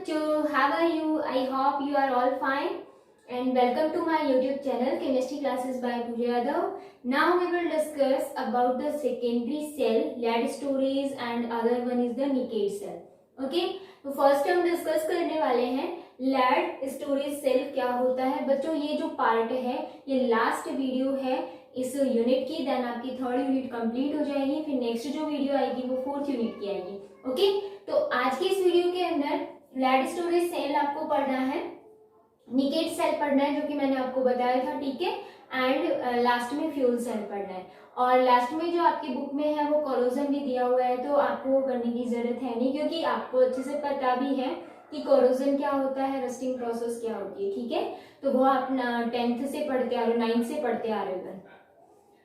बच्चों, how are you? I hope you are all fine and welcome to my YouTube channel Chemistry Classes by Pooja Yadav. Now we will discuss about the secondary cell, lead storage and other one is the Nikkei cell. Okay, तो first हम discuss करने वाले हैं lead storage cell क्या होता है। बच्चों ये जो पार्ट है ये लास्ट वीडियो है इस यूनिट की, देन आपकी थर्ड यूनिट कंप्लीट हो जाएगी, फिर नेक्स्ट जो वीडियो आएगी वो फोर्थ यूनिट की आएगी। ओके, तो आज की इस वीडियो के अंदर लेड स्टोरेज सेल आपको पढ़ना है, निकेट सेल पढ़ना है जो कि मैंने आपको बताया था, ठीक है, एंड लास्ट में फ्यूल सेल पढ़ना है। और लास्ट में जो आपकी बुक में है वो कोरोजन भी दिया हुआ है, तो आपको वो करने की जरूरत है नहीं क्योंकि आपको अच्छे से पता भी है कि कोरोजन क्या होता है, रस्टिंग प्रोसेस क्या होती है, ठीक है। तो वो आप 10th से पढ़ते आ रहे हो, 9th से पढ़ते आ रहे हो।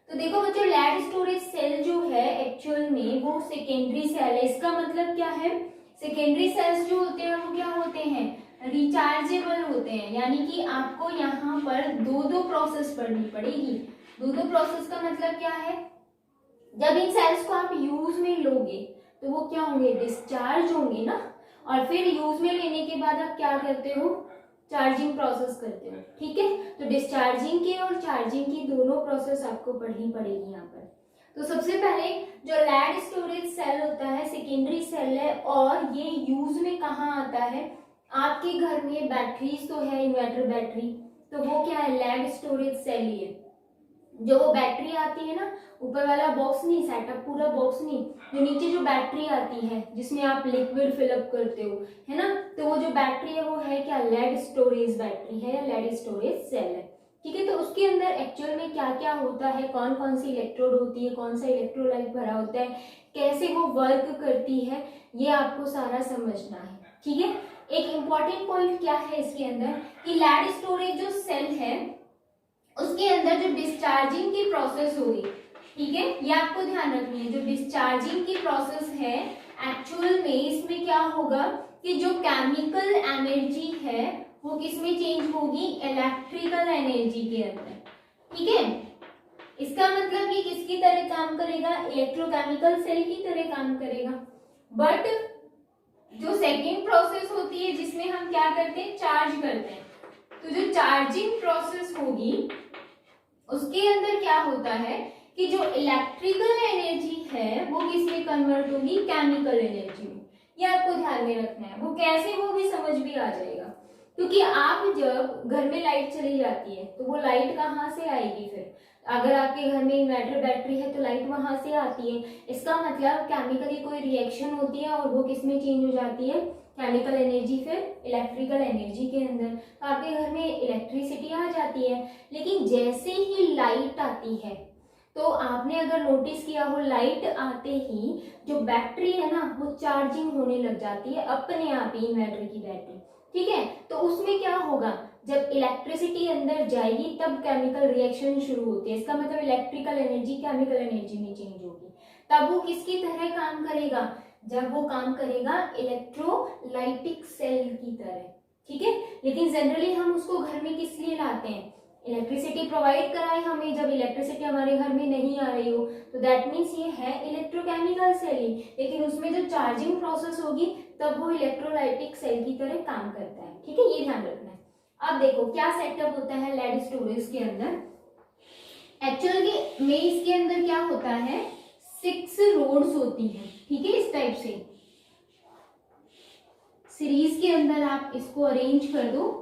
तो देखो बच्चों, लेड स्टोरेज सेल जो है एक्चुअल में वो सेकेंडरी सेल है। इसका मतलब क्या है, सेकेंडरी सेल्स जो होते हैं वो क्या होते हैं, रिचार्जेबल होते हैं, यानी कि आपको यहाँ पर दो प्रोसेस पढ़नी पड़ेगी। दो प्रोसेस का मतलब क्या है, जब इन सेल्स को आप यूज में लोगे तो वो क्या होंगे, डिस्चार्ज होंगे ना, और फिर यूज में लेने के बाद आप क्या करते हो, चार्जिंग प्रोसेस करते हो, ठीक है। तो डिस्चार्जिंग की और चार्जिंग की दोनों प्रोसेस आपको पढ़नी पड़ेगी यहाँ पर। तो सबसे पहले जो लेड स्टोरेज सेल होता है सेकेंडरी सेल है, और ये यूज में कहाँ आता है, आपके घर में बैटरीज तो है, इन्वर्टर बैटरी, तो वो क्या है, लेड स्टोरेज सेल ही है। जो बैटरी आती है ना, ऊपर वाला बॉक्स नहीं, सेटअप पूरा बॉक्स नहीं, जो नीचे जो बैटरी आती है जिसमें आप लिक्विड फिलअप करते हो, है ना, तो वो जो बैटरी है वो है क्या, लेड स्टोरेज बैटरी है या लेड स्टोरेज सेल है, ठीक है। तो उसके अंदर एक्चुअल में क्या क्या होता है, कौन कौन सी इलेक्ट्रोड होती है, कौन सा इलेक्ट्रोलाइट भरा होता है, कैसे वो वर्क करती है, ये आपको सारा समझना है, ठीक है। एक इम्पॉर्टेंट पॉइंट क्या है इसके अंदर कि लेड स्टोरेज जो सेल है उसके अंदर जो डिस्चार्जिंग की प्रोसेस होगी, ठीक है, ये आपको ध्यान रखनी है। जो डिस्चार्जिंग की प्रोसेस है एक्चुअल में इसमें क्या होगा कि जो केमिकल एनर्जी है वो किस में चेंज होगी, इलेक्ट्रिकल एनर्जी के अंदर, ठीक है। इसका मतलब कि किसकी तरह काम करेगा, इलेक्ट्रोकेमिकल सेल की तरह काम करेगा। बट जो सेकेंड प्रोसेस होती है जिसमें हम क्या करते हैं, चार्ज करते हैं, तो जो चार्जिंग प्रोसेस होगी उसके अंदर क्या होता है कि जो इलेक्ट्रिकल एनर्जी है वो किसमें कन्वर्ट होगी, केमिकल एनर्जी में। ये आपको ध्यान में रखना है। वो कैसे, वो भी समझ भी आ जाएगा, क्योंकि आप जब घर में लाइट चली जाती है तो वो लाइट कहाँ से आएगी, फिर अगर आपके घर में इन्वर्टर बैटरी है तो लाइट वहां से आती है। इसका मतलब केमिकली कोई रिएक्शन होती है और वो किसमें चेंज हो जाती है, केमिकल एनर्जी फिर इलेक्ट्रिकल एनर्जी के अंदर, तो आपके घर में इलेक्ट्रिसिटी आ जाती है। लेकिन जैसे ही लाइट आती है तो आपने अगर नोटिस किया हो, लाइट आते ही जो बैटरी है ना वो चार्जिंग होने लग जाती है अपने आप ही, इन्वर्टर की बैटरी, ठीक है। तो उसमें क्या होगा, जब इलेक्ट्रिसिटी अंदर जाएगी तब केमिकल रिएक्शन शुरू होती है। इसका मतलब इलेक्ट्रिकल एनर्जी केमिकल एनर्जी में चेंज होगी, तब वो किसकी तरह काम करेगा, जब वो काम करेगा इलेक्ट्रोलाइटिक सेल की तरह, ठीक है। लेकिन जनरली हम उसको घर में किस लिए लाते हैं, इलेक्ट्रिसिटी प्रोवाइड कराए हमें, जब इलेक्ट्रिसिटी हमारे घर में नहीं आ रही हो तो दैट मीन्स ये है इलेक्ट्रोकेमिकल सेल ही, लेकिन उसमें जो चार्जिंग प्रोसेस होगी तब वो इलेक्ट्रोलाइटिक सेल की तरह काम करता है, ठीक है, ये ध्यान रखना है। अब देखो क्या सेटअप होता है लेड स्टोरेज के अंदर। एक्चुअल में इसके अंदर क्या होता है, 6 रोड्स होती है, ठीक है, इस टाइप से सीरीज के अंदर आप इसको अरेंज कर दो।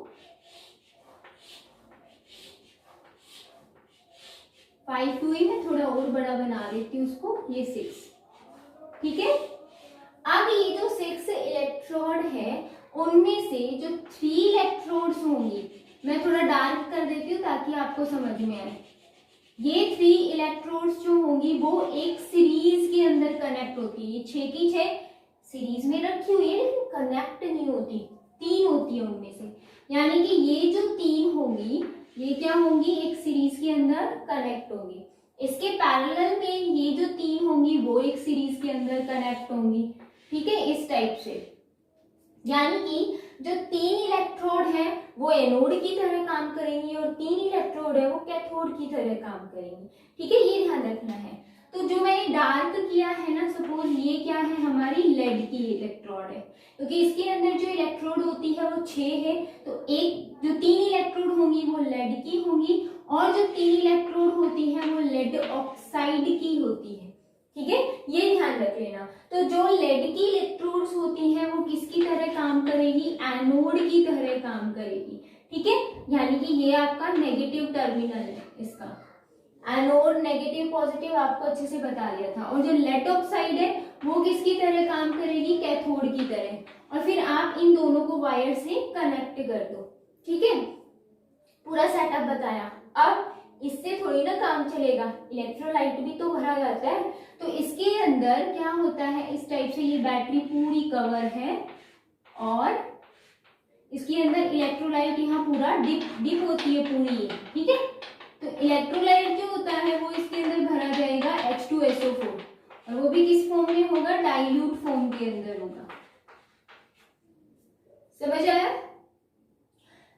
5 हुई, मैं थोड़ा और बड़ा बना देती हूँ उसको, ये 6, ठीक है। अब ये जो 6 इलेक्ट्रोड है उनमें से जो 3 इलेक्ट्रोड्स होंगी, मैं थोड़ा डार्क कर देती हूँ ताकि आपको समझ में आए। ये 3 इलेक्ट्रोड्स जो होंगी वो एक सीरीज के अंदर कनेक्ट होती है। ये 6 की 6 सीरीज में रखी हुई है लेकिन कनेक्ट नहीं होती, 3 होती है उनमें से, यानी कि ये जो 3 होंगी ये क्या होंगी, एक सीरीज के अंदर कनेक्ट होंगी। इसके पैरेलल में ये जो 3 होंगी वो एक सीरीज के अंदर कनेक्ट होंगी, ठीक है, इस टाइप से। यानी कि जो 3 इलेक्ट्रोड है वो एनोड की तरह काम करेंगी और 3 इलेक्ट्रोड है वो कैथोड की तरह काम करेंगी, ठीक है, ये ध्यान रखना है। तो जो मैंने डार्क किया है ना, सपोज ये क्या है, हमारी लेड की इलेक्ट्रोड है, क्योंकि इसके अंदर जो इलेक्ट्रोड होती है वो 6 है, तो एक जो 3 इलेक्ट्रोड होंगी वो लेड की होंगी, और जो 3 इलेक्ट्रोड होती है वो लेड ऑक्साइड की होती है। ठीक है, ये ध्यान रख लेना। तो जो लेड की इलेक्ट्रोड्स होती हैं वो किसकी तरह काम करेगी, एनोड की तरह काम करेगी। ठीक है, यानी कि ये आपका नेगेटिव टर्मिनल है इसका, एनोड नेगेटिव पॉजिटिव आपको अच्छे से बता दिया था। और जो लेड ऑक्साइड है वो किसकी तरह काम करेगी, कैथोड की तरह। और फिर आप इन दोनों को वायर से कनेक्ट कर दो। ठीक है, पूरा सेटअप बताया। अब इससे थोड़ी ना काम चलेगा, इलेक्ट्रोलाइट भी तो भरा जाता है, तो इसके अंदर क्या होता है, इस टाइप से ये बैटरी पूरी कवर है और इसके अंदर इलेक्ट्रोलाइट यहाँ पूरा डिप होती है पूरी। ठीक है, तो इलेक्ट्रोलाइट जो होता है वो इसके अंदर भरा जाएगा H2SO4, और वो भी किस फॉर्म में होगा, डाइल्यूट फॉर्म के अंदर होगा। समझ आया?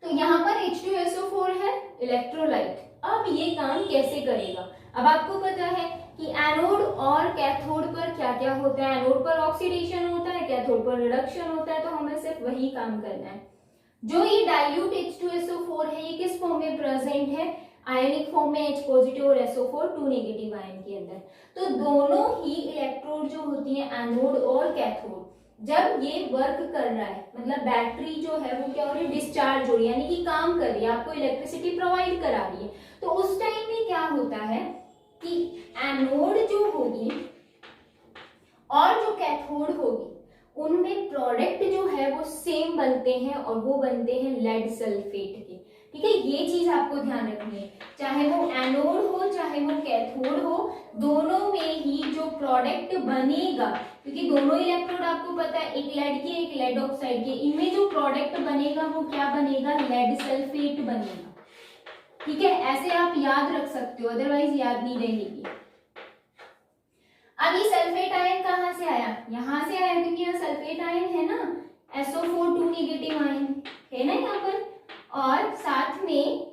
तो यहाँ पर H2SO4 है इलेक्ट्रोलाइट। अब ये काम कैसे करेगा, अब आपको पता है कि एनोड और कैथोड पर क्या क्या होता है, एनोड पर ऑक्सीडेशन होता है, कैथोड पर रिडक्शन होता है, तो हमें सिर्फ वही काम करना है। जो ये डाइल्यूट H2SO4 है ये किस फॉर्म में प्रेजेंट है, आयनिक फॉर्म में H पॉजिटिव और SO4 2 नेगेटिव आयन के अंदर। तो दोनों ही इलेक्ट्रोड जो होती है एनोड और कैथोड, जब ये वर्क कर रहा है, मतलब बैटरी जो है वो क्या हो रही है, डिस्चार्ज हो रही है, यानी कि काम कर रही है, आपको इलेक्ट्रिसिटी प्रोवाइड करा रही है, तो उस टाइम में क्या होता है कि एनोड जो होगी और जो कैथोड होगी उनमें प्रोडक्ट जो है वो सेम बनते हैं, और वो बनते हैं लेड सल्फेट के। ठीक है, ये चीज आपको ध्यान रखनी है, चाहे वो एनोड हो चाहे वो कैथोड हो, दोनों में ही जो प्रोडक्ट बनेगा, क्योंकि दोनों इलेक्ट्रोड आपको पता है एक लेड की एक लेड ऑक्साइड की, इनमें जो प्रोडक्ट बनेगा वो क्या बनेगा, लेड सल्फेट बनेगा। ठीक है, ऐसे आप याद रख सकते हो, अदरवाइज याद नहीं रहेगी। अब ये सल्फेट आयन कहाँ से आया, यहाँ से आया, क्योंकि यहाँ सल्फेट आयन है ना, SO4 2 नेगेटिव आयन है ना यहाँ पर, और साथ में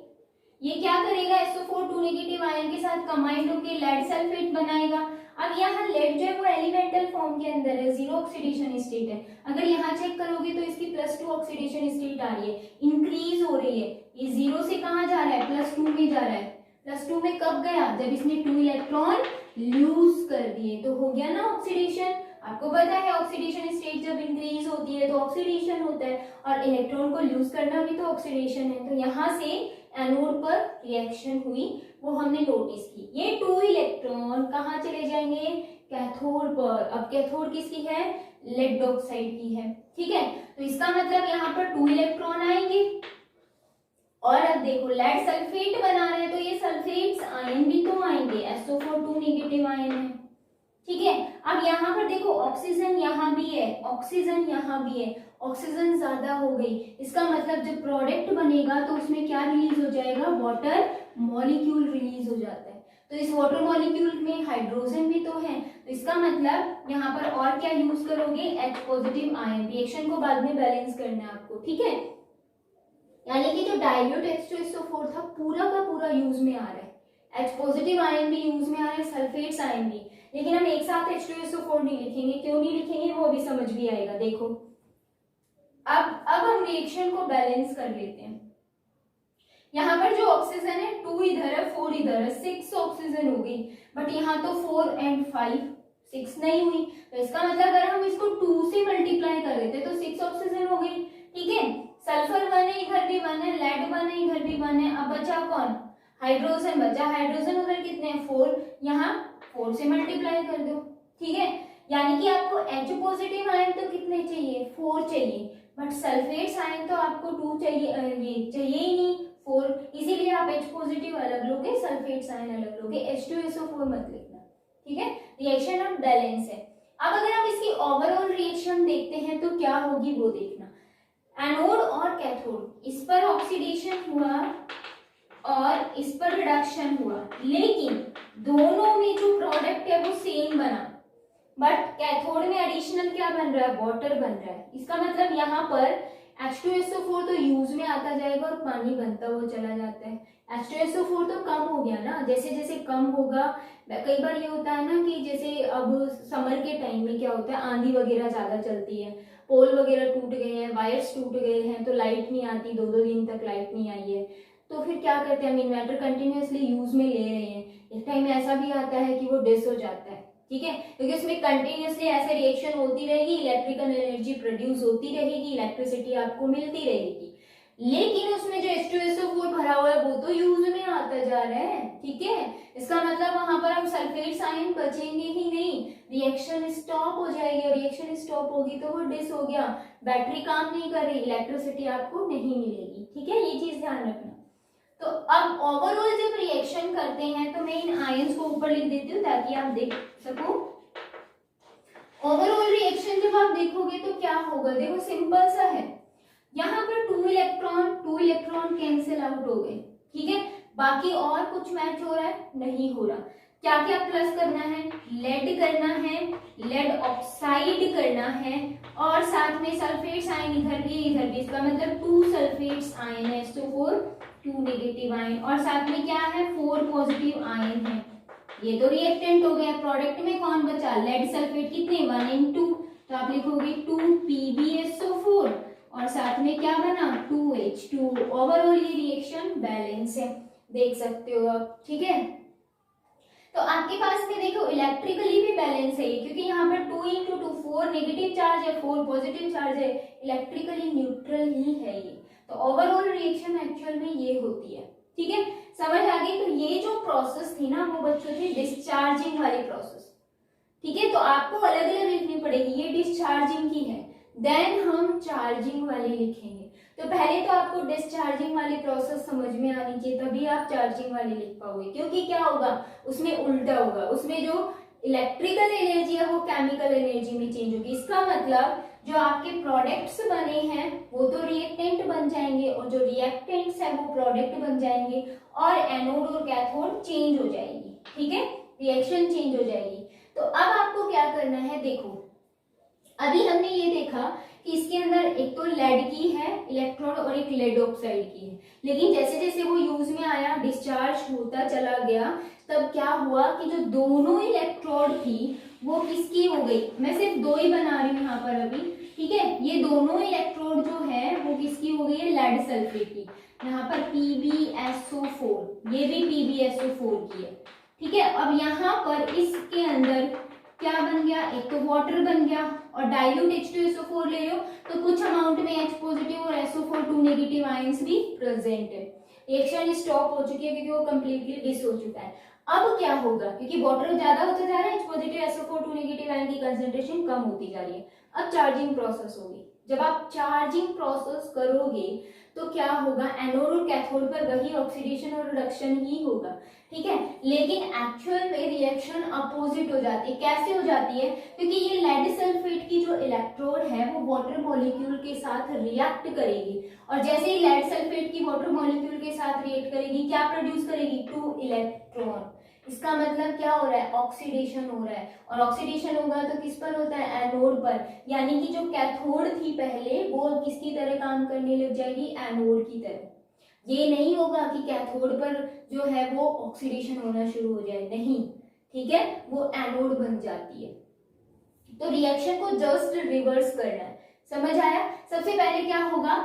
ये क्या करेगा, SO4 2 नेगेटिव आयन के साथ कंबाइंड होकर लेड सल्फेट बनाएगा। अब यहाँ लेड जो है वो एलिमेंटल फॉर्म के अंदर है, 0 ऑक्सीडेशन स्टेट है। अगर यहाँ चेक करोगे तो इसकी +2 ऑक्सीडेशन स्टेट आ रही है, इंक्रीज हो रही है। ये 0 से कहाँ जा रहा है, +2 में जा रहा है। +2 में कब गया, जब इसने 2 इलेक्ट्रॉन लूज कर दिए, तो हो गया ना ऑक्सीडेशन। आपको पता है ऑक्सीडेशन स्टेट जब इंक्रीज होती है तो ऑक्सीडेशन होता है, और इलेक्ट्रॉन को लूज करना भी तो ऑक्सीडेशन है। तो यहाँ से एनोड पर रिएक्शन हुई, वो हमने नोटिस की। ये 2 इलेक्ट्रॉन कहाँ चले जाएंगे, कैथोड पर। अब कैथोड किसकी है, लेड ऑक्साइड की है। ठीक है, तो इसका मतलब यहाँ पर 2 इलेक्ट्रॉन आएंगे, और अब देखो लेड सल्फेट बना रहे हैं तो ये सल्फेट्स आयन भी तो आएंगे, SO4 2 नेगेटिव आयन है। ठीक है, अब यहाँ पर देखो ऑक्सीजन यहाँ भी है, ऑक्सीजन यहाँ भी है, ऑक्सीजन ज्यादा हो गई, इसका मतलब जब प्रोडक्ट बनेगा तो उसमें क्या रिलीज हो जाएगा, वाटर मॉलिक्यूल रिलीज हो जाता है। तो इस वाटर मॉलिक्यूल में हाइड्रोजन भी तो है, तो इसका मतलब यहाँ पर और क्या यूज करोगे, H पॉजिटिव आयन। रिएक्शन को बाद में बैलेंस करना है आपको। ठीक है, यानी कि जो डाइल्यूट H2SO4 था पूरा का पूरा यूज में आ रहा है, H पॉजिटिव आयन भी यूज में आ रहा है, सल्फेट्स आयन भी। लेकिन हम एक साथ H2SO4 नहीं लिखेंगे, क्यों नहीं लिखेंगे वो भी समझ भी आएगा। देखो अब हम रिएक्शन को बैलेंस कर लेते हैं। यहाँ पर जो ऑक्सीजन है 2 इधर है 4 इधर है, 6 ऑक्सीजन हो गई, बट यहाँ तो 4 and 5 6 नहीं हुई, तो इसका मतलब अगर हम इसको 2 से मल्टीप्लाई कर देते तो 6 ऑक्सीजन हो गई। ठीक है, सल्फर 1 है, इधर भी 1 है, लेड 1 है, इधर भी 1 है। अब बचा कौन, हाइड्रोजन बचा। हाइड्रोजन उधर कितने हैं, 4, यहाँ 4 से मल्टीप्लाई कर दो। ठीक है, यानी कि आपको H पॉजिटिव आयन तो कितने चाहिए, 4 चाहिए, बट सल्फेट्स आयन तो आपको 2 चाहिए, ये चाहिए ही नहीं 4, इसीलिए आप H पॉजिटिव अलग लोगे, सल्फेट्स आयन अलग लोगे, H2SO4 मत लिखना। ठीक है, रिएक्शन अब बैलेंस है। अब अगर हम इसकी ओवरऑल रिएक्शन देखते हैं तो क्या होगी वो देखना। एनोड और कैथोड, इस पर ऑक्सीडेशन हुआ और इस पर रिडक्शन हुआ, लेकिन दोनों में जो प्रोडक्ट है वो सेम बना, बट कैथोड में एडिशनल क्या बन रहा है, वाटर बन रहा है। इसका मतलब यहाँ पर H2SO4 तो यूज में आता जाएगा और पानी बनता हुआ चला जाता है, H2SO4 तो कम हो गया ना, जैसे जैसे कम होगा, कई बार ये होता है ना कि जैसे अब समर के टाइम में क्या होता है, आंधी वगैरह ज्यादा चलती है, पोल वगैरह टूट गए हैं, वायर्स टूट गए हैं, तो लाइट नहीं आती, 2-2 दिन तक लाइट नहीं आई है, तो फिर क्या करते हैं, हम इन्वर्टर कंटिन्यूअसली यूज में ले रहे हैं, एक टाइम ऐसा भी आता है कि वो डिस हो जाता है, ठीक है, क्योंकि उसमें कंटिन्यूअसली ऐसे रिएक्शन होती रहेगी, इलेक्ट्रिकल एनर्जी प्रोड्यूस होती रहेगी, इलेक्ट्रिसिटी आपको मिलती रहेगी, लेकिन उसमें जो H2SO4 भरा हुआ है वो तो यूज में आता जा रहा है, ठीक है, इसका मतलब वहां पर हम सल्फेट आयन बचेंगे ही नहीं, रिएक्शन स्टॉप हो जाएगी, और रिएक्शन स्टॉप होगी तो वो डिस हो गया, बैटरी काम नहीं कर रही, इलेक्ट्रिसिटी आपको नहीं मिलेगी, ठीक है, ये चीज ध्यान रखना। तो अब ओवरऑल जब रिएक्शन करते हैं तो मैं इन आयंस को ऊपर लिख देती हूँ ताकि आप देख सको। ओवरऑल रिएक्शन जब आप देखोगे तो क्या होगा, देखो सिंपल सा है, यहाँ पर 2 इलेक्ट्रॉन कैंसिल आउट हो गए, ठीक है, बाकी और कुछ मैच हो रहा है, नहीं हो रहा, क्या क्या प्लस करना है, लेड करना है, लेड ऑक्साइड करना है, और साथ में सल्फेट्स आयन इधर भी इसका मतलब 2 सल्फेट्स आयन है, SO4 2 नेगेटिव आयन, और साथ में क्या है 4 पॉजिटिव आयन है, ये तो रिएक्टेंट हो गया, प्रोडक्ट में कौन बचा, लेड सल्फेट कितने 1 and 2, तो आप लिखोगे 2 PbSO4 और साथ में क्या बना 2H2, ओवरऑल ये रिएक्शन बैलेंस है, देख सकते हो आप, ठीक है, तो आपके पास में देखो इलेक्ट्रिकली भी बैलेंस है, क्योंकि यहाँ पर 2 into 2 4 नेगेटिव चार्ज है, 4 पॉजिटिव चार्ज है, इलेक्ट्रिकली न्यूट्रल ही है ये, तो ओवरऑल रिएक्शन एक्चुअल में ये होती है, ठीक है, समझ आ गई। तो ये जो प्रोसेस थी ना वो बच्चों थी डिस्चार्जिंग वाली प्रोसेस, ठीक है, तो आपको अलग अलग लिखनी पड़ेगी, ये डिस्चार्जिंग की है, देन हम चार्जिंग वाली लिखेंगे, तो पहले तो आपको डिस्चार्जिंग वाली प्रोसेस समझ में आनी चाहिए, तभी आप चार्जिंग वाली लिख पाओगे, क्योंकि क्या होगा उसमें उल्टा होगा, उसमें जो इलेक्ट्रिकल एनर्जी है वो केमिकल एनर्जी में चेंज होगी, इसका मतलब जो आपके प्रोडक्ट्स बने हैं वो तो रिएक्टेंट बन जाएंगे, और जो रिएक्टेंट्स है वो प्रोडक्ट बन जाएंगे, और एनोड और कैथोड चेंज हो जाएगी, ठीक है, रिएक्शन चेंज हो जाएगी। तो अब आपको क्या करना है, देखो अभी हमने ये देखा कि इसके अंदर एक तो लेड की है इलेक्ट्रोड और एक लेड ऑक्साइड की है, लेकिन जैसे जैसे वो यूज में आया डिस्चार्ज होता चला गया, तब क्या हुआ कि जो दोनों इलेक्ट्रोड थी वो किसकी हो गई, मैं सिर्फ 2 ही बना रही हूँ यहाँ पर अभी, ठीक है, ये दोनों इलेक्ट्रोड जो है वो किसकी हो गई है, लेड सल्फेट की, यहाँ पर PbSO4, ये भी PbSO4 की है, ठीक है, अब यहाँ पर इसके अंदर क्या बन गया, एक तो वाटर बन गया, और डाइल्यूट H2SO4 ले लो तो कुछ अमाउंट में H पॉजिटिव और SO4 2 नेगेटिव आयंस भी प्रेजेंट है, रिएक्शन स्टॉप हो चुकी है क्योंकि वो कंप्लीटली डिस हो चुका है। अब क्या होगा, क्योंकि वाटर ज्यादा होता जा रहा है, H positive SO4 2 negative ion की कंसंट्रेशन कम होती जा रही है, अब चार्जिंग प्रोसेस होगी, जब आप चार्जिंग प्रोसेस करोगे तो क्या होगा, एनोड और कैथोड पर वही ऑक्सीडेशन और रिडक्शन ही होगा, ठीक है, लेकिन एक्चुअल में रिएक्शन अपोजिट हो जाती है, कैसे हो जाती है, क्योंकि ये लेड सल्फेट की जो इलेक्ट्रोड है वो वाटर मॉलिक्यूल के साथ रिएक्ट करेगी, और जैसे ही लेड सल्फेट की वाटर मॉलिक्यूल के साथ रिएक्ट करेगी क्या प्रोड्यूस करेगी, 2 इलेक्ट्रॉन, इसका मतलब क्या हो रहा है, ऑक्सीडेशन हो रहा है, और ऑक्सीडेशन होगा तो किस पर होता है, एनोड पर, यानी कि जो कैथोड थी पहले वो किसकी तरह काम करने लग जाएगी, एनोड की तरह, ये नहीं होगा कि कैथोड पर जो है वो ऑक्सीडेशन होना शुरू हो जाए, नहीं, ठीक है, वो एनोड बन जाती है, तो रिएक्शन को जस्ट रिवर्स करना है, समझ आया। सबसे पहले क्या होगा,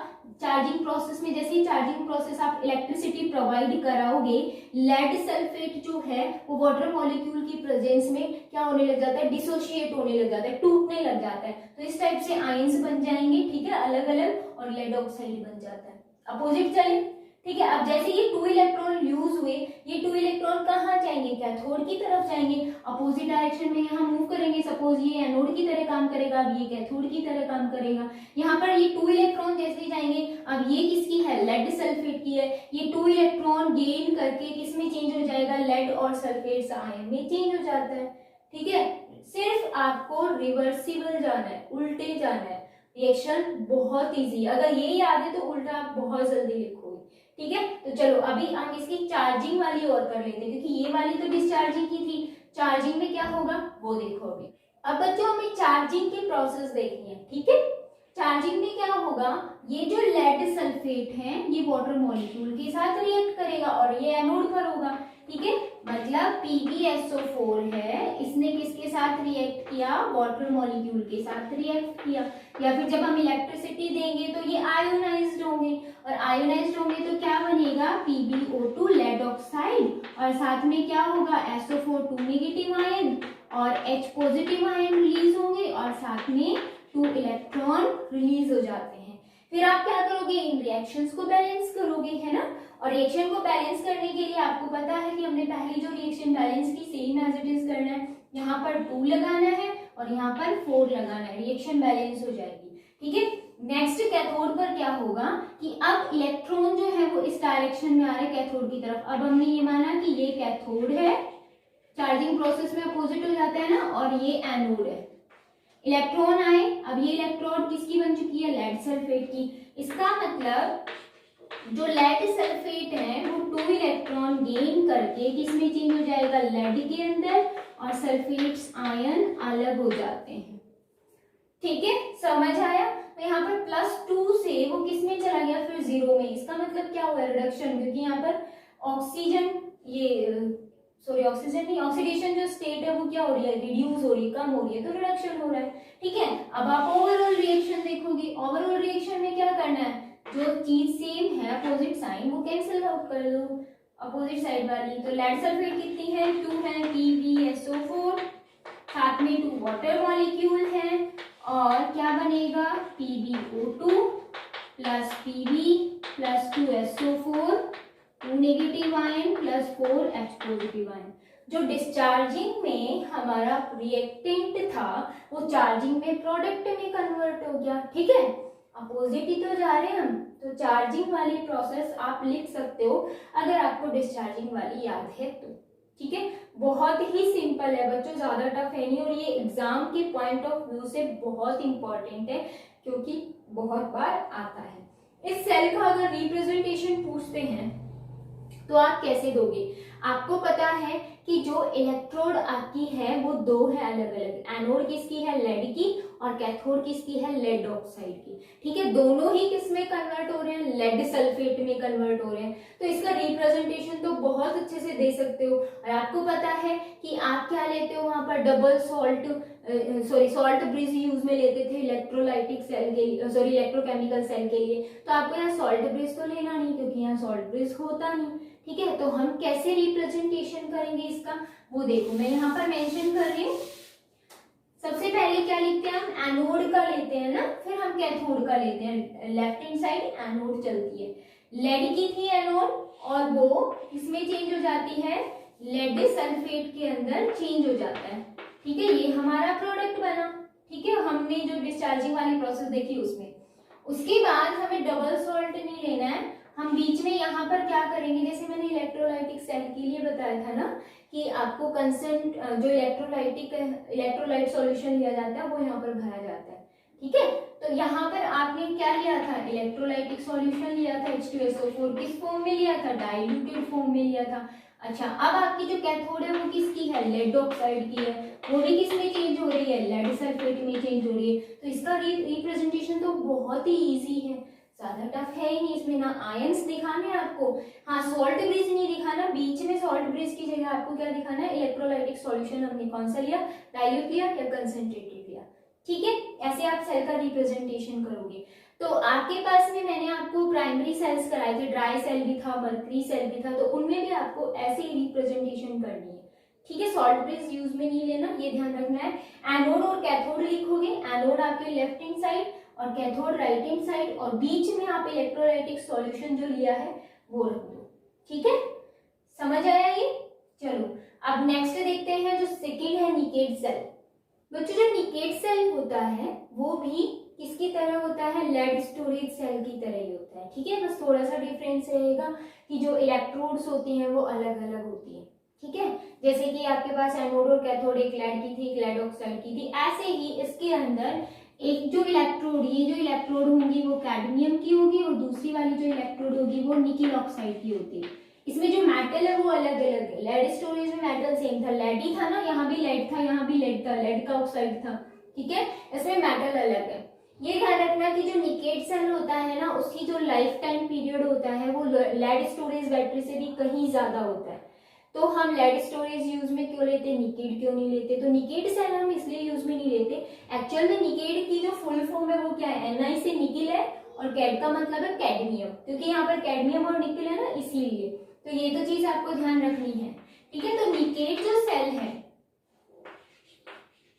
चार्जिंग प्रोसेस में, जैसे ही चार्जिंग प्रोसेस आप इलेक्ट्रिसिटी प्रोवाइड कराओगे, लेड सल्फेट जो है वो वाटर मॉलिक्यूल की प्रेजेंस में क्या होने लग जाता है, डिसोशिएट होने लग जाता है, टूटने लग जाता है, तो इस टाइप से आयंस बन जाएंगे, ठीक है, अलग अलग, और लेड ऑक्साइड बन जाता है, अपोजिट चले, ठीक है। अब जैसे ये 2 इलेक्ट्रॉन यूज हुए, ये 2 इलेक्ट्रॉन कहाँ जाएंगे, कैथोड की तरफ जाएंगे, अपोजिट डायरेक्शन में यहाँ मूव करेंगे, सपोज ये एनोड की तरह काम करेगा, अब ये कैथोड की तरह काम करेगा, यहाँ पर ये 2 इलेक्ट्रॉन जैसे जाएंगे, अब ये किसकी है, लेड सल्फेट की है, ये 2 इलेक्ट्रॉन गेन करके किस में चेंज हो जाएगा, लेड और सल्फेट आयन में चेंज हो जाता है, ठीक है, सिर्फ आपको रिवर्सिबल जाना है, उल्टे जाना है, रिएक्शन बहुत इजी, अगर ये याद है तो उल्टा आप बहुत जल्दी लिखोगे, ठीक है। तो चलो अभी हम इसकी चार्जिंग वाली और कर लेते हैं, क्योंकि ये वाली तो डिस्चार्जिंग की थी, चार्जिंग में क्या होगा वो देखो अभी। अब बच्चों हमें चार्जिंग की प्रोसेस देखनी है, ठीक है, चार्जिंग में क्या होगा, ये जो लेड सल्फेट है ये वाटर मॉलिक्यूल के साथ रिएक्ट करेगा और ये एनोड पर होगा, ठीक है। मतलब PbSO4 है, इसने किसके साथ रिएक्ट किया, वाटर मॉलिक्यूल के साथ रिएक्ट किया। या फिर जब हम इलेक्ट्रिसिटी देंगे तो ये आयोनाइज्ड होंगे, और आयोनाइज्ड होंगे तो क्या बनेगा, PbO2 लेड ऑक्साइड, और साथ में क्या होगा, SO4 2 नेगेटिव आयन और H पॉजिटिव आयन रिलीज होंगे, और साथ में 2 इलेक्ट्रॉन रिलीज हो जाते हैं। फिर आप क्या करोगे, इन रिएक्शंस को बैलेंस करोगे, है ना। और रिएक्शन को बैलेंस करने के लिए आपको पता है कि हमने पहली जो रिएक्शन बैलेंस की सेम एज इट इज करना है, यहाँ पर 2 लगाना है और यहाँ पर 4 लगाना है, रिएक्शन बैलेंस हो जाएगी, ठीक है। नेक्स्ट कैथोड पर क्या होगा कि अब इलेक्ट्रॉन जो है वो इस डायरेक्शन में आ रहे हैं कैथोड की तरफ। अब हमने ये माना कि ये कैथोड है, चार्जिंग प्रोसेस में अपोजिट हो जाता है ना, और ये एनोड है। इलेक्ट्रॉन आए, अब ये इलेक्ट्रोड किसकी बन चुकी है, लेड सल्फेट की। इसका मतलब जो लेड सल्फेट है वो 2 इलेक्ट्रॉन गेन करके किसमें चेंज हो जाएगा, लेड के अंदर, और सल्फेट्स आयन अलग हो जाते हैं, ठीक है। समझ आया। तो यहाँ पर +2 से वो किसमें चला गया, फिर 0 में। इसका मतलब क्या हुआ, रिडक्शन, क्योंकि यहाँ पर ऑक्सीजन, ये सॉरी ऑक्सीजन नहीं, ऑक्सीडेशन जो स्टेट है वो क्या हो रही है, रिड्यूस हो रही है, कम हो रही है, तो रिडक्शन हो रहा है, ठीक है। अब आप ओवरऑल रिएक्शन देखोगे, ओवरऑल रिएक्शन में क्या करना है, जो चीज सेम है अपोजिट साइन वो कैंसिल आउट कर दो, अपोजिट साइड वाली। तो लेड सल्फेट कितनी है, 2 है, PbSO4, साथ में 2 वाटर मॉलिक्यूल है, और क्या बनेगा, PbO2 plus Pb plus 2SO4, 2 negative ion plus 4 H positive ion. जो डिस्चार्जिंग में हमारा रिएक्टेंट था वो चार्जिंग में प्रोडक्ट में कन्वर्ट हो गया, ठीक है। अपोजिट ही तो जा रहे हैं हम, तो चार्जिंग वाली प्रोसेस आप लिख सकते हो अगर आपको डिस्चार्जिंग वाली याद है तो, ठीक है। बहुत ही सिंपल है बच्चों, ज्यादा टफ है नहीं, और ये एग्जाम के पॉइंट ऑफ व्यू से बहुत इंपॉर्टेंट है क्योंकि बहुत बार आता है। इस सेल का अगर रिप्रेजेंटेशन पूछते हैं तो आप कैसे दोगे। आपको पता है कि जो इलेक्ट्रोड आपकी है वो 2 है अलग अलग, एनोड किसकी है, लेड की, और कैथोड किसकी है, लेड ऑक्साइड की, ठीक है। दोनों ही किस में कन्वर्ट हो रहे हैं, लेड सल्फेट में कन्वर्ट हो रहे हैं। तो इसका रिप्रेजेंटेशन तो बहुत अच्छे से दे सकते हो। और आपको पता है कि आप क्या लेते हो, वहां पर डबल सॉल्ट ब्रिज यूज में लेते थे इलेक्ट्रोलाइटिक सेल के लिए, सॉरी इलेक्ट्रोकेमिकल सेल के लिए। तो आपको यहाँ सॉल्ट ब्रिज तो लेना नहीं क्योंकि यहाँ सॉल्ट ब्रिज होता नहीं, ठीक है। तो हम कैसे रिप्रेजेंटेशन करेंगे इसका, वो देखो मैं यहाँ पर मेंशन कर रही हूँ। सबसे पहले क्या लिखते हैं हम, एनोड का लेते हैं ना, फिर हम कैथोड का लेते हैं। लेफ्ट हैंड साइड एनोड चलती है, लेड की थी एनोड, और वो इसमें चेंज हो जाती है, लेड सल्फेट के अंदर चेंज हो जाता है, ठीक है। ये हमारा प्रोडक्ट बना, ठीक है। हमने जो डिस्चार्जिंग वाली प्रोसेस देखी उसमें, उसके बाद हमें डबल सॉल्ट नहीं लेना है, हम बीच में यहाँ पर क्या करेंगे, जैसे मैंने इलेक्ट्रोलाइटिक सेल के लिए बताया था ना कि आपको कंसेंट जो इलेक्ट्रोलाइट सॉल्यूशन लिया जाता है वो यहाँ पर भरा जाता है, ठीक है। तो यहाँ पर आपने क्या लिया था, इलेक्ट्रोलाइटिक सॉल्यूशन लिया था, H2SO4 किस फॉर्म में लिया था, डाइल्यूटेड फॉर्म में लिया था। अच्छा, अब आपकी जो कैथोड है वो किसकी है, लेड ऑक्साइड की है, वो भी किस में चेंज हो रही है, लेड सल्फेट में चेंज हो रही है। तो इसका रिप्रेजेंटेशन तो बहुत ही इजी है, ज्यादा टफ है ही नहीं। इसमें ना आयंस दिखाने आपको, हाँ सॉल्ट ब्रिज नहीं दिखाना, बीच में सॉल्ट ब्रिज की जगह आपको क्या दिखाना है, इलेक्ट्रोलाइटिक सॉल्यूशन हमने कौन सा लिया, डाइल्यूट लिया या कंसंट्रेटेड लिया, ठीक है। ऐसे आप सेल का रिप्रेजेंटेशन करोगे। तो आपके पास में मैंने आपको प्राइमरी सेल्स कराए थे, ड्राई सेल भी था, मर्करी सेल भी था, तो उनमें भी आपको ऐसे ही रिप्रेजेंटेशन करनी है, ठीक है। सॉल्ट ब्रिज यूज में नहीं लेना, ये ध्यान रखना है। एनोड और कैथोड लिखोगे, एनोड आपके लेफ्ट हैंड साइड और कैथोड राइट हैंड साइड, और बीच में आप इलेक्ट्रोलाइटिक सॉल्यूशन जो लिया है वो रख दो, ठीक है। समझ आया ये। चलो अब नेक्स्ट देखते हैं, जो सेकेंड है निकेट सेल। बच्चों जो निकेट सेल होता है वो भी किसकी तरह होता है, लेड स्टोरेज सेल की तरह ही होता है, ठीक है। बस थोड़ा सा डिफरेंस रहेगा कि जो इलेक्ट्रोड्स होती हैं वो अलग अलग होती है, ठीक है। जैसे कि आपके पास एनोड और कैथोड, एक लेड की थी एक लेड ऑक्साइड की थी, ऐसे ही इसके अंदर एक जो इलेक्ट्रोड, ये जो इलेक्ट्रोड होंगी वो कैडमियम की होगी, और दूसरी वाली जो इलेक्ट्रोड होगी वो निकिल ऑक्साइड की होती है। इसमें जो मेटल है वो अलग अलग है। लेड स्टोरेज में मेटल सेम था, लेड ही था ना, यहाँ भी लेड था, यहाँ भी लेड था, लेड का ऑक्साइड था, ठीक है। इसमें मेटल अलग है। ये ध्यान रखना कि जो निकेट सेल होता है ना, उसकी जो लाइफ टाइम पीरियड होता है वो लेड स्टोरेज बैटरी से भी कहीं ज्यादा होता है। तो हम लेड स्टोरेज यूज में क्यों लेते, निकेट क्यों नहीं लेते? तो निकेट सेल हम इसलिए यूज में नहीं लेते, एक्चुअल में निकेट की जो फुल फॉर्म है वो क्या है, Na से निकिल है, और कैड का मतलब है कैडमियम, क्योंकि यहाँ पर कैडमियम और निकिल है ना, इसीलिए। तो ये तो चीज आपको ध्यान रखनी है, ठीक है। तो निकेट जो सेल है,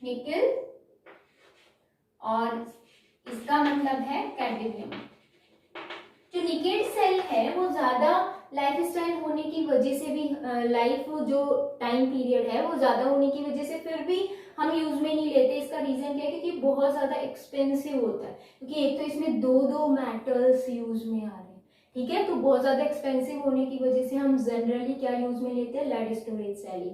निकिल और इसका मतलब है कैडमियम। जो निकेट सेल है वो ज्यादा लाइफ स्टाइल होने की वजह से भी, लाइफ जो टाइम पीरियड है वो ज्यादा होने की वजह से फिर भी हम यूज में नहीं लेते। इसका रीजन क्या है, क्योंकि बहुत ज्यादा एक्सपेंसिव होता है, क्योंकि एक तो इसमें दो मेटल्स यूज में आ रहे हैं, ठीक है। तो बहुत ज्यादा एक्सपेंसिव होने की वजह से हम जनरली क्या यूज में लेते हैं, लेड स्टोरेज सेल ही।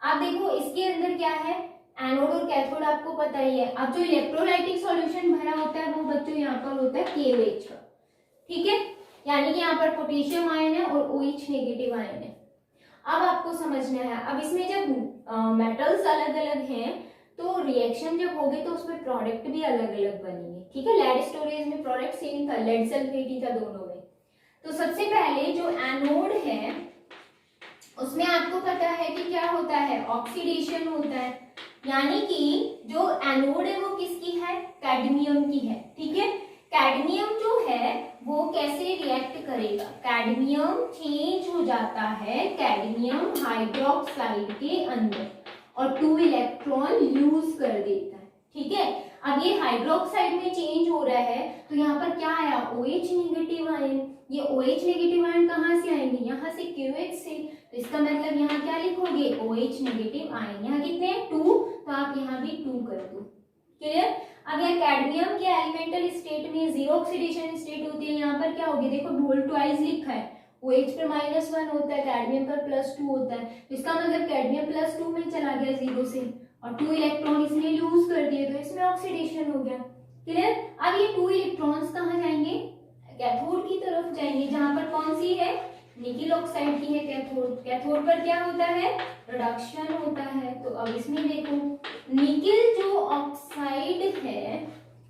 आप देखो इसके अंदर क्या है, एनोड और कैथोड आपको पता ही है। अब जो इलेक्ट्रोलाइटिक सॉल्यूशन भरा होता है वो बच्चों यहाँ पर होता है KOH का, ठीक है, यानी कि यहाँ पर पोटेशियम आयन है और OH नेगेटिव आयन है। अब आपको समझना है, अब इसमें जब मेटल्स अलग अलग हैं तो रिएक्शन जब होगी तो उसमें प्रोडक्ट भी अलग अलग बनेंगे, ठीक है। लेड स्टोरेज में प्रोडक्ट सेम था, लेड सल्फेट ही था दोनों में। तो सबसे पहले जो एनोड है उसमें आपको पता है कि क्या होता है, ऑक्सीडेशन होता है, यानी कि जो एनोड है वो किसकी है, कैडमियम की है, ठीक है। कैडमियम जो है वो कैसे रिएक्ट करेगा, कैडमियम चेंज हो जाता है कैडमियम हाइड्रोक्साइड के अंदर और 2 इलेक्ट्रॉन लूज कर देता है, ठीक है। अब ये हाइड्रोक्साइड में चेंज हो रहा है तो यहाँ पर क्या आया, OH नेगेटिव आयन। ये OH नेगेटिव आयन कहाँ से आएंगे, यहाँ से KOH से। तो इसका मतलब यहाँ क्या लिखोगे, OH नेगेटिव आयन। यहाँ कितने हैं, 2, तो आप यहाँ भी 2 कर दो, क्लियर। अब यहाँ कैडमियम के एलिमेंटल स्टेट में जीरो ऑक्सीडेशन स्टेट होती है, यहाँ पर क्या होगी, देखो वोल्टवाइज लिखा है, OH पर -1 होता है, कैडमियम पर +2 होता है। तो इसका मतलब कैडमियम +2 में चला गया जीरो से, और 2 इलेक्ट्रॉन इसने लूज कर दिए, तो इसमें ऑक्सीडेशन हो गया, क्लियर। अब ये 2 इलेक्ट्रॉन्स कहाँ जाएंगे, कैथोड की तरफ जाएंगे, जहां पर कौन सी है, निकिल ऑक्साइड की है कैथोड। कैथोड पर क्या होता है, रिडक्शन होता है। तो अब इसमें देखो निकिल जो ऑक्साइड है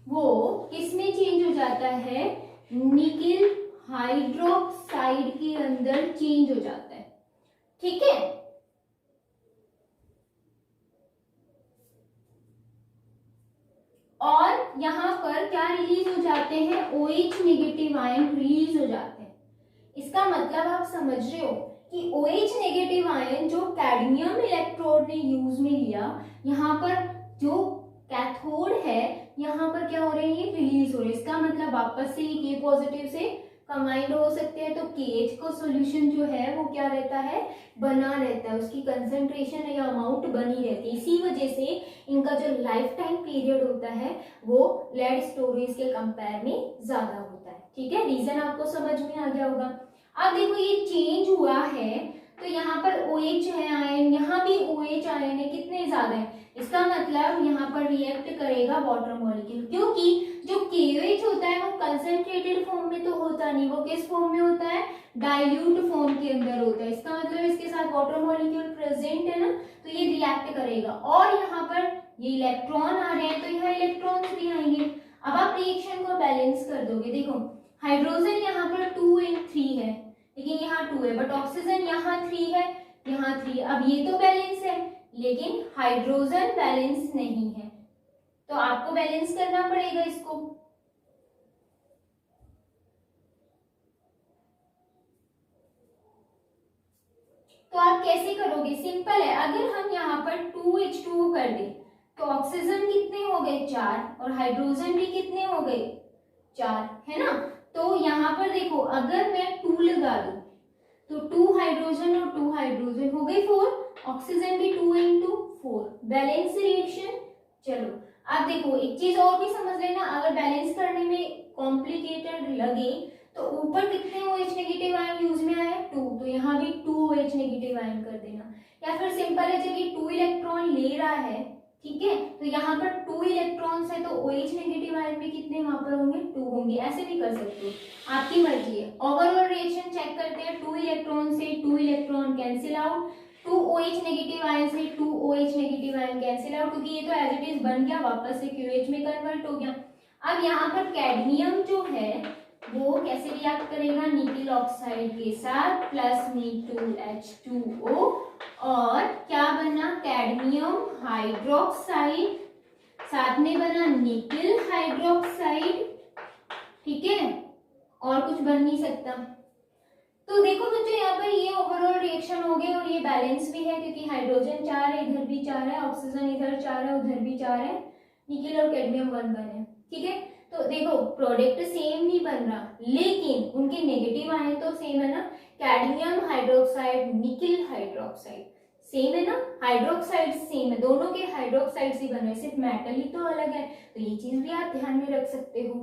वो किस में चेंज हो जाता है, निकिल हाइड्रोक्साइड के अंदर चेंज हो जाता है, ठीक है। और यहाँ पर क्या रिलीज हो जाते हैं, OH नेगेटिव आयन रिलीज हो जाते हैं। इसका मतलब आप समझ रहे हो कि OH नेगेटिव आयन जो कैडमियम इलेक्ट्रोड ने यूज में लिया, यहाँ पर जो कैथोड है यहाँ पर क्या हो रहे हैं, ये रिलीज हो रहे हैं। इसका मतलब वापस से ये K पॉजिटिव से कंबाइंड हो सकते हैं, तो KH का सॉल्यूशन जो है वो क्या रहता है, बना रहता है, उसकी कंसंट्रेशन या अमाउंट बनी रहती है। इसी वजह से इनका जो लाइफ टाइम पीरियड होता है वो लेड स्टोरेज के कंपेयर में ज्यादा होता है, ठीक है। रीजन आपको समझ में आ गया होगा। अब देखो ये चेंज हुआ है तो यहाँ पर OH है आयन, यहाँ भी OH आयन है, कितने ज्यादा है, इसका मतलब यहाँ पर रिएक्ट करेगा वाटर मॉलिक्यूल, क्योंकि जो KOH होता है वो कंसंट्रेटेड फॉर्म में तो होता नहीं, वो किस फॉर्म में होता है, डाइल्यूट फॉर्म के अंदर होता है। इसका मतलब इसके साथ वाटर मॉलिक्यूल प्रेजेंट है ना, तो ये रिएक्ट करेगा। और यहाँ पर ये इलेक्ट्रॉन आ रहे हैं तो यहाँ इलेक्ट्रॉन्स भी आएंगे। अब आप रिएक्शन को बैलेंस कर दोगे, देखो हाइड्रोजन यहाँ पर 2 और 3 है, लेकिन यहाँ 2 है, बट ऑक्सीजन यहाँ 3 है, यहाँ 3। अब ये तो बैलेंस है लेकिन हाइड्रोजन बैलेंस नहीं है, तो आपको बैलेंस करना पड़ेगा इसको। तो आप कैसे करोगे, सिंपल है, अगर हम यहाँ पर 2H2O कर दें तो ऑक्सीजन कितने हो गए, 4, और हाइड्रोजन भी कितने हो गए, 4, है ना। तो यहाँ पर देखो अगर मैं 2 लगा दूं तो 2 हाइड्रोजन और 2 हाइड्रोजन हो गई 4, ऑक्सीजन भी 2 into 4, बैलेंस रिएक्शन। चलो अब देखो एक चीज और भी समझ लेना, अगर बैलेंस करने में कॉम्प्लिकेटेड लगे तो ऊपर कितने OH नेगेटिव आयन यूज में आए, 2, तो यहाँ भी 2 OH नेगेटिव आयन कर देना। या फिर सिंपल है, जब ये 2 इलेक्ट्रॉन ले रहा है, ठीक है, तो यहाँ पर 2 इलेक्ट्रॉन्स है तो OH नेगेटिव आयन में कितने वहां पर होंगे, 2 होंगे। ऐसे भी कर सकते हो, आपकी मर्जी है। ओवरऑल रिएक्शन चेक करते हैं, 2 इलेक्ट्रॉन से 2 electron cancel out, 2 OH negative ion से 2 OH negative ion cancel out, क्योंकि ये तो एज इट इज बन गया, वापस से QH में कन्वर्ट हो गया। अब यहाँ पर कैडमियम जो है वो कैसे रिएक्ट करेगा, निकल ऑक्साइड के साथ प्लस Me2H2O और क्या बना, कैडमियम हाइड्रोक्साइड, साथ में बना निकल हाइड्रोक्साइड, ठीक है, और कुछ बन नहीं सकता। तो देखो बच्चों यहाँ पर ये ओवरऑल रिएक्शन हो गए और ये बैलेंस भी है क्योंकि हाइड्रोजन 4 है, इधर भी 4 है, ऑक्सीजन इधर 4 है, उधर भी 4 है, निकल और कैडमियम 1 बने, ठीक है। तो देखो प्रोडक्ट सेम नहीं बन रहा लेकिन उनके नेगेटिव आए तो सेम है ना, कैडमियम हाइड्रोक्साइड निकल हाइड्रोक्साइड सेम है ना, हाइड्रोक्साइड सेम है, दोनों के हाइड्रोक्साइड ही बन रहे, सिर्फ मेटल ही तो अलग है, तो ये चीज भी आप ध्यान में रख सकते हो।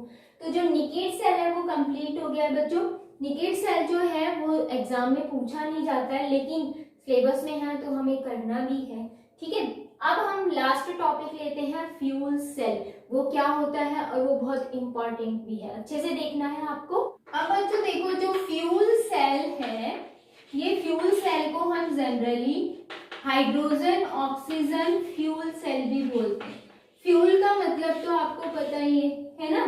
तो जो निकेट सेल है वो कंप्लीट हो गया है बच्चों। निकेट सेल जो है वो एग्जाम में पूछा नहीं जाता है लेकिन सिलेबस में है तो हमें करना भी है, ठीक है। अब हम लास्ट टॉपिक लेते हैं फ्यूल सेल, वो क्या होता है और वो बहुत इंपॉर्टेंट भी है, अच्छे से देखना है आपको। अब बच्चों देखो जो फ्यूल सेल है, ये फ्यूल सेल को हम generally hydrogen oxygen fuel cell भी बोलते हैं। फ्यूल का मतलब तो आपको पता ही है ना।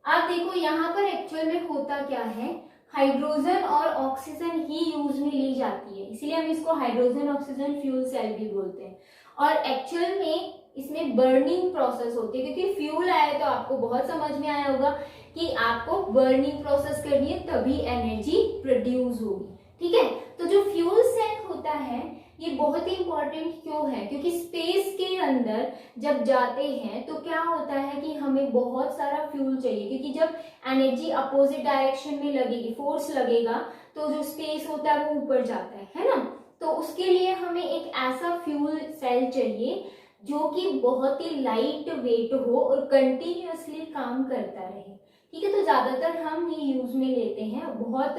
आप देखो यहाँ पर एक्चुअल में होता क्या है, हाइड्रोजन और ऑक्सीजन ही यूज में ली जाती है, इसलिए हम इसको हाइड्रोजन ऑक्सीजन फ्यूल सेल भी बोलते हैं। और एक्चुअल में इसमें बर्निंग प्रोसेस होती है क्योंकि फ्यूल आया तो आपको बहुत समझ में आया होगा कि आपको बर्निंग प्रोसेस करनी है तभी एनर्जी प्रोड्यूस होगी, ठीक है। तो जो फ्यूल सेल होता है ये बहुत ही इंपॉर्टेंट क्यों है, क्योंकि स्पेस के अंदर जब जाते हैं तो क्या होता है कि हमें बहुत सारा फ्यूल चाहिए, क्योंकि जब एनर्जी अपोजिट डायरेक्शन में लगेगी, फोर्स लगेगा तो जो स्पेस होता है वो ऊपर जाता है ना। तो उसके लिए हमें एक ऐसा फ्यूल सेल चाहिए जो कि बहुत ही लाइट वेट हो और कंटिन्यूअसली काम करता रहे, ठीक है। तो ज्यादातर हम ये यूज में लेते हैं, बहुत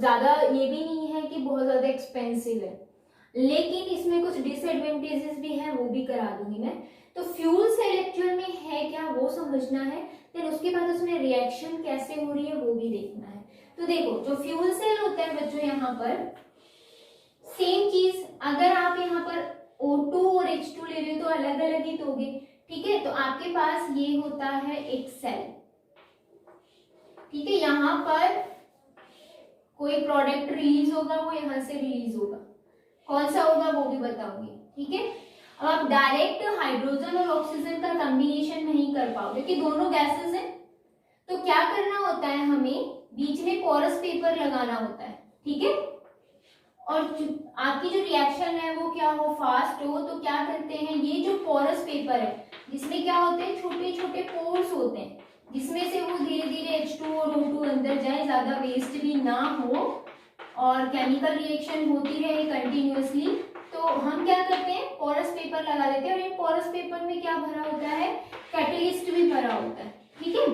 ज्यादा ये भी नहीं है कि बहुत ज्यादा एक्सपेंसिव है, लेकिन इसमें कुछ डिसएडवांटेजेस भी हैं, वो भी करा दूंगी मैं। तो फ्यूल सेल एक्चुअल में है क्या वो समझना है, फिर उसके बाद उसमें रिएक्शन कैसे हो रही है वो भी देखना है। तो देखो जो फ्यूल सेल होता है बच्चों यहाँ पर सेम चीज, अगर आप यहाँ पर O2 और H2 ले रहे हो तो अलग अलग ही दोगे, ठीक है। तो आपके पास ये होता है एक सेल, ठीक है, यहाँ पर कोई प्रोडक्ट रिलीज होगा वो यहाँ से रिलीज होगा, कौन सा होगा वो भी बताऊंगी, ठीक है। अब आप डायरेक्ट हाइड्रोजन और ऑक्सीजन का कॉम्बिनेशन नहीं कर पाओगे क्योंकि दोनों गैसेस हैं, तो क्या करना होता है, हमें बीच में पोरस पेपर लगाना होता है, ठीक है। और आपकी जो रिएक्शन है वो क्या हो, फास्ट हो, तो क्या करते हैं, ये जो पोरस पेपर है जिसमें क्या होते हैं छोटे छोटे पोर्स होते हैं जिसमें से वो धीरे धीरे H2 और O2 अंदर जाए, ज्यादा वेस्ट भी ना हो और केमिकल रिएक्शन होती रहे कंटिन्यूअसली। तो हम क्या करते हैं, पोरस पेपर लगा देते हैं और इन पोरस पेपर में क्या भरा होता है, कैटलिस्ट भी भरा होता है, ठीक है।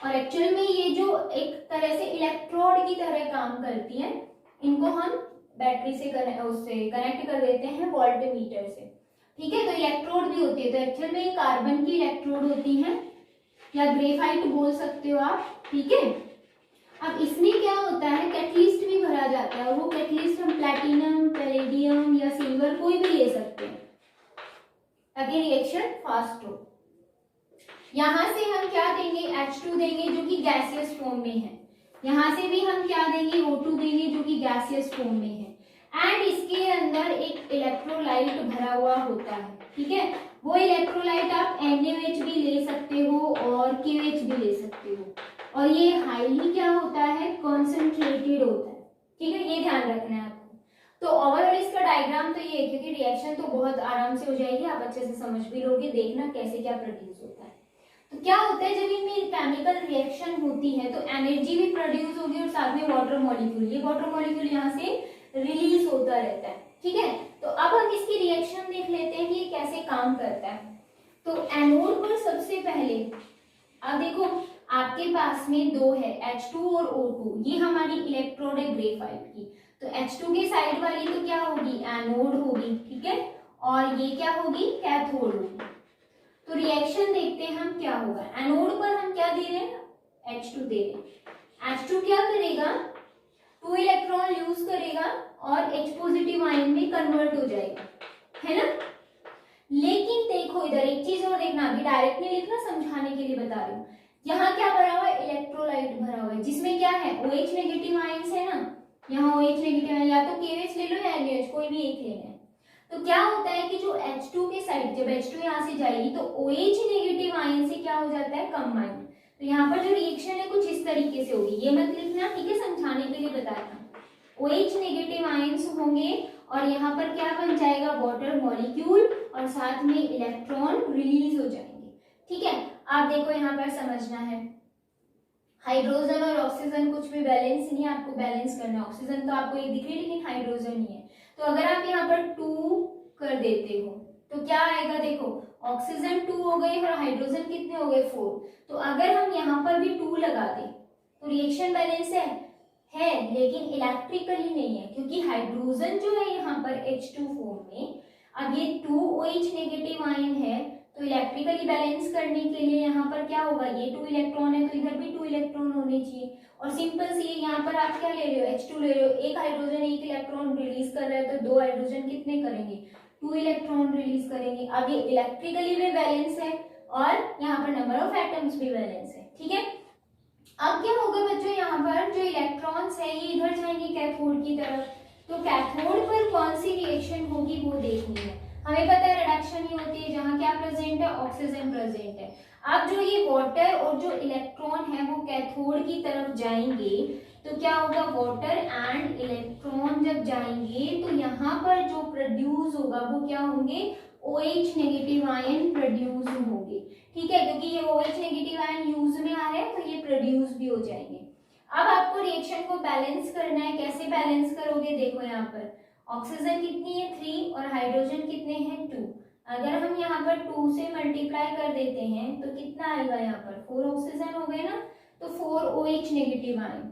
और एक्चुअल में ये जो एक तरह से इलेक्ट्रोड की तरह काम करती है, इनको हम बैटरी से उससे कनेक्ट कर देते हैं वोल्टमीटर से, ठीक है। तो इलेक्ट्रोड भी होती है, तो एक्चुअल में कार्बन की इलेक्ट्रोड होती है या ग्रेफाइट बोल सकते हो आप, ठीक है। अब इसमें क्या होता है, कैटलिस्ट भी भरा जाता है और वो कैटलिस्ट हम प्लैटिनम, पैलेडियम या सिल्वर कोई भी ले सकते हैं ताकि रिएक्शन फास्ट हो। यहां से हम क्या देंगे, H2 देंगे जो कि गैसियस फॉर्म में है, यहां से भी हम क्या देंगे, O2 देंगे जो कि गैसियस फॉर्म में है, एंड इसके अंदर एक इलेक्ट्रोलाइट भरा हुआ होता है, ठीक है। वो इलेक्ट्रोलाइट आप NaOH भी ले सकते हो और KOH भी ले सकते हो, और ये हाईली क्या होता है, कॉन्सेंट्रेटेड होता है, ठीक है, ये ध्यान रखना है आपको। तो ओवरऑल इसका डायग्राम तो ये है, क्योंकि रिएक्शन तो बहुत आराम से हो जाएगी, आप अच्छे से समझ भी लोगे, देखना कैसे क्या प्रोड्यूस होता है। तो क्या होता है, जब इनमें केमिकल रिएक्शन होती है तो एनर्जी भी प्रोड्यूस होगी और साथ में वाटर मॉलिक्यूल, ये वाटर मॉलिक्यूल यहाँ से रिलीज होता रहता है, ठीक है। तो अब हम इसकी रिएक्शन देख लेते हैं कि ये कैसे काम करता है। तो एनोड पर सबसे पहले अब देखो आपके पास में दो है, H2 और O2, ये हमारी इलेक्ट्रोड है ग्रेफाइट की, तो H2 के साइड वाली तो क्या होगी, एनोड होगी, ठीक है, और ये क्या होगी, कैथोड होगी। तो रिएक्शन देखते हैं हम क्या होगा, एनोड पर हम क्या दे रहे हैं, H2 दे रहे हैं, H2 क्या करेगा, 2 इलेक्ट्रॉन यूज करेगा और H पॉजिटिव आयन में कन्वर्ट हो जाएगा, है ना। लेकिन देखो इधर एक चीज और देखना, अभी डायरेक्ट नहीं लिखना, समझाने के लिए बता रही हूँ। यहाँ क्या भरा हुआ है, इलेक्ट्रोलाइट भरा हुआ है, जिसमें क्या है OH नेगेटिव आयंस है ना, यहाँ OH नेगेटिव है, या तो KOH ले लो या NaOH, कोई भी एक लेना है। तो क्या होता है कि जो H2 के साइड, जब H2 यहाँ से जाएगी तो OH नेगेटिव आयन से क्या हो जाता है, कंबाइंड। तो यहाँ पर जो रिएक्शन है कुछ इस तरीके से होगी, ये मत लिखना, ठीक है, समझाने के लिए बताता हूँ। OH नेगेटिव आयंस होंगे और यहाँ पर क्या बन जाएगा, वाटर मॉलिक्यूल, और साथ में इलेक्ट्रॉन रिलीज हो जाएंगे। ठीक है, आप देखो यहाँ पर समझना है, हाइड्रोजन और ऑक्सीजन कुछ भी बैलेंस नहीं है, आपको बैलेंस करना है। ऑक्सीजन तो आपको ये दिख रही है लेकिन हाइड्रोजन नहीं है, तो अगर आप यहाँ पर 2 कर देते हो तो क्या आएगा, देखो ऑक्सीजन 2 हो गए और हाइड्रोजन कितने हो गए 4। तो अगर हम यहाँ पर भी 2 लगा दें तो रिएक्शन बैलेंस है लेकिन इलेक्ट्रिकली नहीं है, क्योंकि हाइड्रोजन जो है यहाँ पर H2 फॉर्म में, अब ये 2 OH नेगेटिव आयन है, तो इलेक्ट्रिकली बैलेंस करने के लिए यहाँ पर क्या होगा, ये 2 इलेक्ट्रॉन है तो इधर भी 2 इलेक्ट्रॉन होने चाहिए। और सिंपल सी यहाँ पर आप क्या ले रहे हो, H2 ले रहे हो, एक हाइड्रोजन 1 इलेक्ट्रॉन रिलीज कर रहा है तो 2 हाइड्रोजन कितने करेंगे, 2 इलेक्ट्रॉन रिलीज करेंगे। अब ये इलेक्ट्रिकली भी बैलेंस है और यहाँ पर नंबर ऑफ एटम्स भी बैलेंस है। ठीक है, अब क्या होगा बच्चों, यहाँ पर जो इलेक्ट्रॉन्स है ये इधर जाएंगे कैथोड की तरफ, तो कैथोड पर कौन सी रिएक्शन होगी वो देखनी है। हमें पता है रिडक्शन ही होती है, जहाँ क्या प्रेजेंट है, ऑक्सीजन प्रेजेंट है। अब जो ये वाटर और जो इलेक्ट्रॉन है वो कैथोड की तरफ जाएंगे, तो क्या होगा, वाटर एंड इलेक्ट्रॉन जब जाएंगे तो यहाँ पर जो प्रोड्यूस होगा वो क्या होंगे, OH नेगेटिव आयन प्रोड्यूस होंगे। ठीक है, क्योंकि ये OH नेगेटिव आयन यूज में आ रहे हैं तो ये प्रोड्यूस भी हो जाएंगे। अब आपको रिएक्शन को बैलेंस करना है, कैसे बैलेंस करोगे, देखो यहाँ पर ऑक्सीजन कितनी है 3 और हाइड्रोजन कितने हैं 2। अगर हम यहाँ पर 2 से मल्टीप्लाई कर देते हैं तो कितना आएगा, यहाँ पर 4 ऑक्सीजन हो गए ना, तो 4 OH नेगेटिव आयन।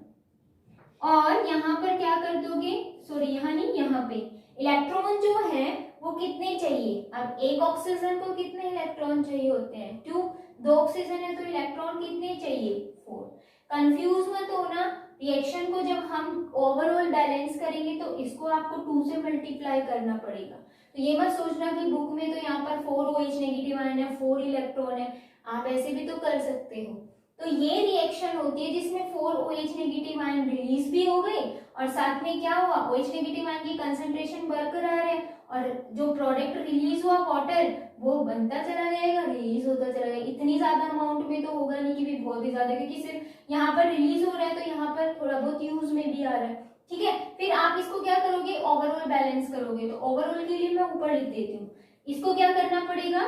और यहाँ पर क्या कर दोगे, सॉरी यहाँ नहीं, यहाँ पे इलेक्ट्रॉन जो है वो कितने चाहिए, अब एक ऑक्सीजन को कितने इलेक्ट्रॉन चाहिए होते हैं 2, 2 ऑक्सीजन है तो इलेक्ट्रॉन कितने चाहिए 4। कंफ्यूज मत होना, रिएक्शन को जब हम ओवरऑल बैलेंस करेंगे तो इसको आपको 2 से मल्टीप्लाई करना पड़ेगा। तो ये मत सोचना कि बुक में तो यहाँ पर 4 OH नेगेटिव आयन है 4 इलेक्ट्रॉन है, आप ऐसे भी तो कर सकते हो। तो ये रिएक्शन होती है जिसमें 4 OH नेगेटिव आयन रिलीज भी हो गए और साथ में क्या हुआ, OH नेगेटिव आयन की कंसंट्रेशन बरकरार है और जो प्रोडक्ट रिलीज हुआ वाटर वो बनता चला जाएगा, रिलीज होता चला जाएगा। इतनी ज्यादा अमाउंट में तो होगा नहीं कि भी बहुत ही ज्यादा, क्योंकि सिर्फ यहाँ पर रिलीज हो रहा है तो यहाँ पर थोड़ा बहुत यूज में भी आ रहा है। ठीक है, फिर आप इसको क्या करोगे, ओवरऑल बैलेंस करोगे। तो ओवरऑल के लिए मैं ऊपर लिख देती हूँ, इसको क्या करना पड़ेगा,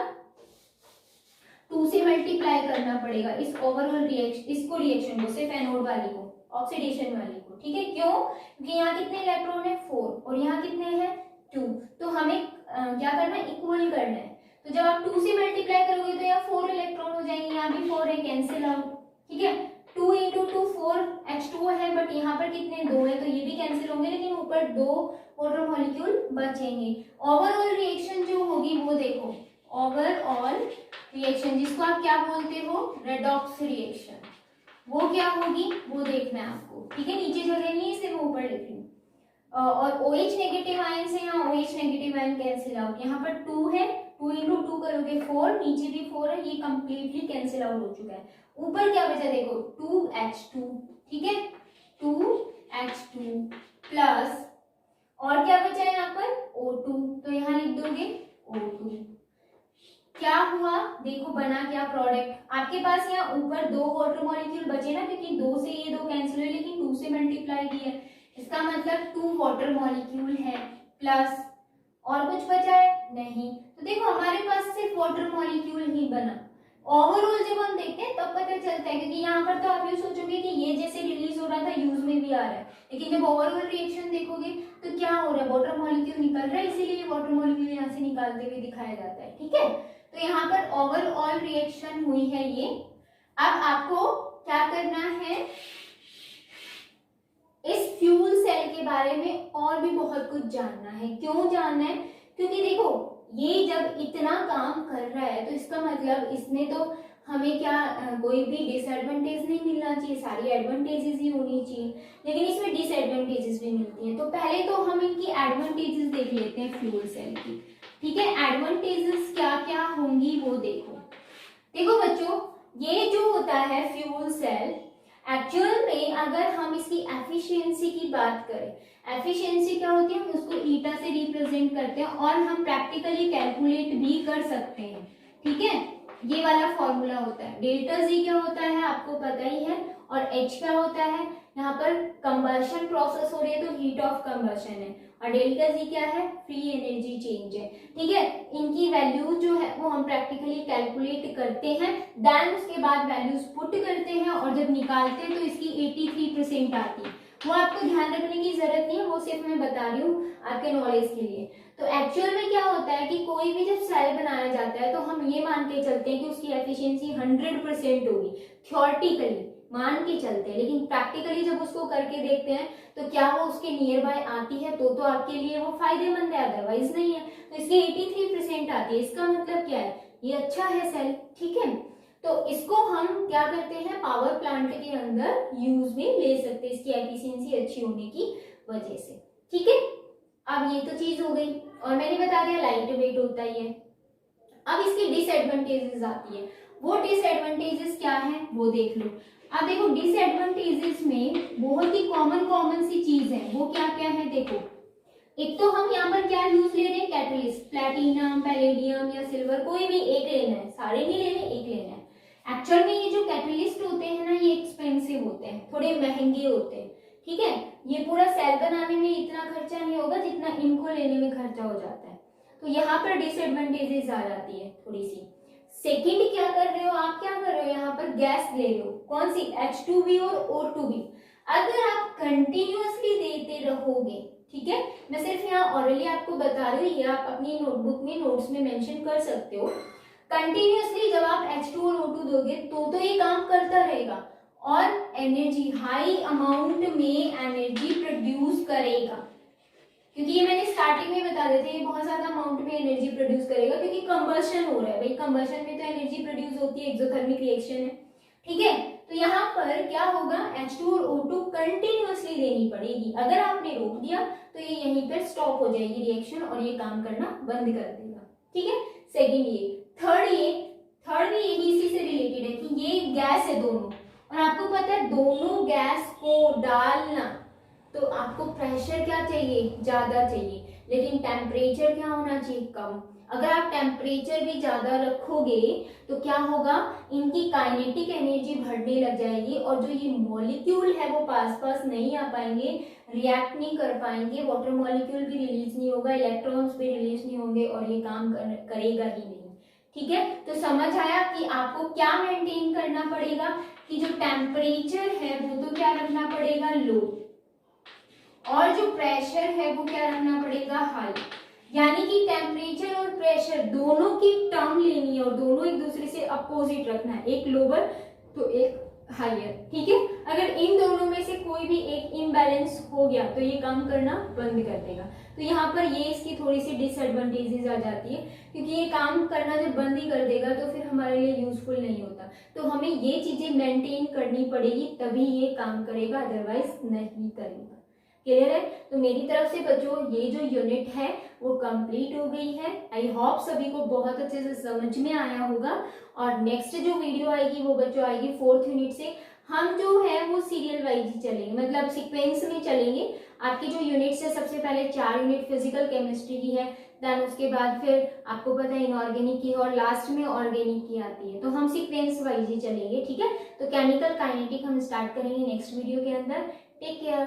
2 से मल्टीप्लाई करना पड़ेगा इस ओवरऑल रिएक्शन, इसको रिएक्शन को, सिर्फ एनोड वाली को, ऑक्सीडेशन वाली को। ठीक है, क्यों, क्योंकि यहाँ कितने इलेक्ट्रॉन है 4 और यहाँ कितने हैं 2, तो हमें क्या करना है, इक्वल करना है। तो जब आप 2 से मल्टीप्लाई करोगे तो यहाँ 4 इलेक्ट्रॉन हो जाएंगे, यहाँ भी 4 है, कैंसिल आउट। ठीक है, 2 × 2 4 H2 है, बट यहाँ पर कितने 2 है तो ये भी कैंसिल होंगे, लेकिन ऊपर 2 वाटर मॉलिक्यूल बचेंगे। ओवरऑल रिएक्शन जो होगी वो देखो, ओवरऑल रिएक्शन जिसको आप क्या बोलते हो, रेडॉक्स रिएक्शन, वो क्या होगी वो देखना है आपको। ठीक है, नीचे जगह नहीं है, इसे मैं ऊपर लिख रही हूँ। और OH नेगेटिव आयन से यहाँ OH negative ion cancel out, यहाँ पर 2 है, 2 × 2 करोगे 4, नीचे भी 4 है, ये कंप्लीटली कैंसिल आउट हो चुका है। ऊपर क्या बचा देखो 2H2। ठीक है, 2H2 प्लस और क्या बचा है यहाँ पर O2, तो यहाँ लिख दोगे O2। क्या हुआ देखो, बना क्या प्रोडक्ट, आपके पास यहाँ ऊपर 2 वाटर मॉलिक्यूल बचे ना, क्योंकि 2 से ये 2 कैंसिल हुए लेकिन 2 से मल्टीप्लाई किया है, इसका मतलब 2 वाटर मॉलिक्यूल है प्लस और कुछ बचा है नहीं। तो देखो हमारे पास सिर्फ वाटर मॉलिक्यूल ही बना। ओवरऑल जब हम देखते हैं तब पता चलता है, क्योंकि यहाँ पर तो आप ये सोचोगे कि ये जैसे रिलीज हो रहा था यूज में भी आ रहा है, लेकिन जब ओवरऑल रिएक्शन देखोगे तो क्या हो रहा है, वाटर मॉलिक्यूल निकल रहा है, इसीलिए वाटर मॉलिक्यूल यहाँ से निकालते हुए दिखाया जाता है। ठीक है, तो यहाँ पर ओवरऑल रिएक्शन हुई है ये। अब आपको क्या करना है, इस फ्यूल सेल के बारे में और भी बहुत कुछ जानना है। क्यों जानना है, क्योंकि देखो ये जब इतना काम कर रहा है तो इसका मतलब इसमें तो हमें क्या कोई भी डिसएडवांटेज नहीं मिलना चाहिए, सारी एडवांटेजेस ही होनी चाहिए, लेकिन इसमें डिसएडवांटेजेस भी मिलती हैं। तो पहले तो हम इनकी एडवांटेजेस देख लेते हैं फ्यूल सेल की। ठीक है, एडवांटेजेस क्या क्या होंगी वो देखो। देखो बच्चों, ये जो होता है फ्यूल सेल, एक्चुअल में अगर हम इसकी एफिशिएंसी की बात करें, एफिशिएंसी क्या होती है, हम उसको ईटा से रिप्रेजेंट करते हैं और हम प्रैक्टिकली कैलकुलेट भी कर सकते हैं। ठीक है, ये वाला फॉर्मूला होता है। डेल्टा जी क्या होता है आपको पता ही है, और एच क्या होता है, यहाँ पर कंबशन प्रोसेस हो रही है तो हीट ऑफ कंबशन है, और डेल्टा जी क्या है, फ्री एनर्जी चेंज है। ठीक है, इनकी वैल्यूज जो है वो हम प्रैक्टिकली कैलकुलेट करते हैं, देन उसके बाद वैल्यूज पुट करते हैं, और जब निकालते हैं तो इसकी 83% आती है। वो आपको ध्यान रखने की जरूरत नहीं है, वो सिर्फ मैं बता रही हूँ आपके नॉलेज के लिए। तो एक्चुअल में क्या होता है कि कोई भी जब सेल बनाया जाता है तो हम ये मान के चलते हैं कि उसकी एफिशिएंसी 100% होगी, थ्योरेटिकली मान के चलते हैं, लेकिन प्रैक्टिकली जब उसको करके देखते हैं तो क्या वो उसके नियर बाय आती है, तो आपके लिए वो फायदेमंद है, अदरवाइज नहीं है। तो इसकी 83% आती है, इसका मतलब क्या है, ये अच्छा है सेल। ठीक है, तो इसको हम क्या करते हैं, पावर प्लांट के अंदर यूज में ले सकते हैं, इसकी एफिशिएंसी अच्छी होने की वजह से। ठीक है, अब ये तो चीज हो गई, और मैंने बता दिया लाइट वेट होता ही है। अब इसकी डिसएडवांटेजेस आती है, वो डिसएडवांटेजेस क्या है वो देख लो। अब देखो, डिसएडवांटेजेस में बहुत ही कॉमन सी चीज है, वो क्या क्या है देखो। एक तो हम यहाँ पर क्या यूज ले रहे हैं, कैटलिस्ट, प्लैटिनम, पैलेडियम या सिल्वर, कोई भी एक लेना है, सारे नहीं लेने, एक लेना है। एक्चुअल में ये जो कैटलिस्ट होते हैं ना, ये एक्सपेंसिव होते हैं, थोड़े महंगे होते हैं। ठीक है, ये पूरा सेल बनाने में इतना खर्चा नहीं होगा जितना इनको लेने में खर्चा हो जाता है, तो यहाँ पर डिसएडवांटेजेस आ जाती है थोड़ी सी। सेकंड क्या कर रहे हो आप, क्या कर रहे हो, यहाँ पर गैस ले रहे हो, कौन सी, H2B और O2B। अगर आप कंटिन्यूअसली देते रहोगे, ठीक है, मैं सिर्फ यहाँ ऑरली आपको बता रही हूँ, ये आप अपनी नोटबुक में नोट्स में मेंशन कर सकते हो। कंटिन्यूअसली जब आप H2 और O2 दोगे तो ये काम करता रहेगा और एनर्जी, हाई अमाउंट में एनर्जी प्रोड्यूस करेगा, क्योंकि ये मैंने स्टार्टिंग में बता देते, ये बहुत ज्यादा अमाउंट में एनर्जी प्रोड्यूस करेगा, क्योंकि कंबशन हो रहा है भाई, कंबशन में तो एनर्जी प्रोड्यूस होती है, एक्सोथर्मिक रिएक्शन है। ठीक है, तो यहाँ पर क्या होगा, H2 और O2 कंटिन्यूअसली देनी पड़ेगी, अगर आपने रोक दिया तो ये यहीं पर स्टॉप हो जाएगी रिएक्शन और ये काम करना बंद कर देगा। ठीक है, सेकेंड ये। थर्ड भी इसी से रिलेटेड है कि ये गैस है दोनों, और आपको पता है दोनों गैस को डालना तो आपको प्रेशर क्या चाहिए, ज्यादा चाहिए, लेकिन टेम्परेचर क्या होना चाहिए, कम। अगर आप टेम्परेचर भी ज्यादा रखोगे तो क्या होगा, इनकी काइनेटिक एनर्जी बढ़ने लग जाएगी, और जो ये मॉलिक्यूल है वो पास नहीं आ पाएंगे, रिएक्ट नहीं कर पाएंगे, वाटर मॉलिक्यूल भी रिलीज नहीं होगा, इलेक्ट्रॉन्स भी रिलीज नहीं होंगे, और ये काम करेगा ही नहीं। ठीक है, तो समझ आया कि आपको क्या मेंटेन करना पड़ेगा, कि जो टेम्परेचर है वो तो क्या रखना पड़ेगा, लो, और जो प्रेशर है वो क्या रखना पड़ेगा, हाई। यानी कि टेम्परेचर और प्रेशर दोनों की टर्म लेनी है और दोनों एक दूसरे से अपोजिट रखना है, एक लोअर तो एक हायर। ठीक है, अगर इन दोनों में से कोई भी एक इम्बैलेंस हो गया तो ये काम करना बंद कर देगा। तो यहाँ पर ये इसकी थोड़ी सी डिसएडवांटेजेस आ जाती है, क्योंकि ये काम करना जब बंद ही कर देगा तो फिर हमारे लिए यूजफुल नहीं होता। तो हमें ये चीजें मेंटेन करनी पड़ेगी, तभी ये काम करेगा, अदरवाइज नहीं करेगा। क्लियर है? तो मेरी तरफ से बच्चों ये जो यूनिट है वो कंप्लीट हो गई है। आई होप सभी को बहुत अच्छे से समझ में आया होगा। और नेक्स्ट जो वीडियो आएगी वो बच्चों आएगी 4th यूनिट से। हम जो है वो सीरियल वाइज चलेंगे, मतलब सीक्वेंस में चलेंगे। आपकी जो यूनिट्स है, सबसे पहले 4 यूनिट फिजिकल केमिस्ट्री की है, देन उसके बाद फिर आपको पता है इनऑर्गेनिक की, और लास्ट में ऑर्गेनिक की आती है। तो हम सीक्वेंस वाइज ही चलेंगे, ठीक है। तो केमिकल काइनेटिक हम स्टार्ट करेंगे नेक्स्ट वीडियो के अंदर। Take care.